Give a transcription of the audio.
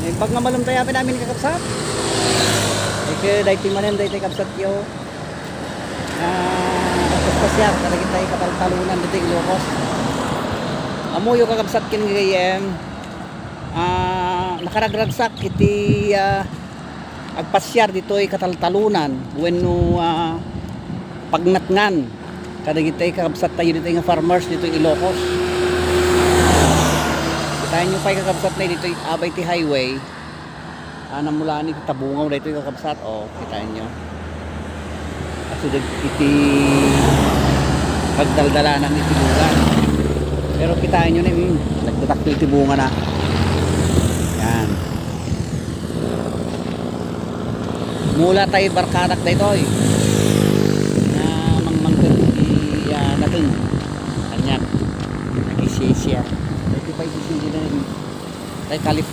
Pag nga malum tayo namin kakapsat. Ike dahil timanan dahil tayo kapsat yo. Tapos siya, talagang tayo kataltalunan dito yung Ilocos. Amo yung kakapsat kin gayem. Nakaragragsak iti agpasyar dito ay kataltalunan when no pagnatngan kadagit tayo kakapsat tayo dito nga farmers dito yung Ilocos. Kita nyo pa yung kakapsat na dito yung abay ti highway mula ni tabungaw dito yung kakapsat kita nyo kasi iti pagdaldalanan iti bunga pero kita nyo na nagtatakto iti bunga na yan mula tayo barkadak dito na mangmangkot iti nating kanyak nagisisya ito pa isisindi na tayo California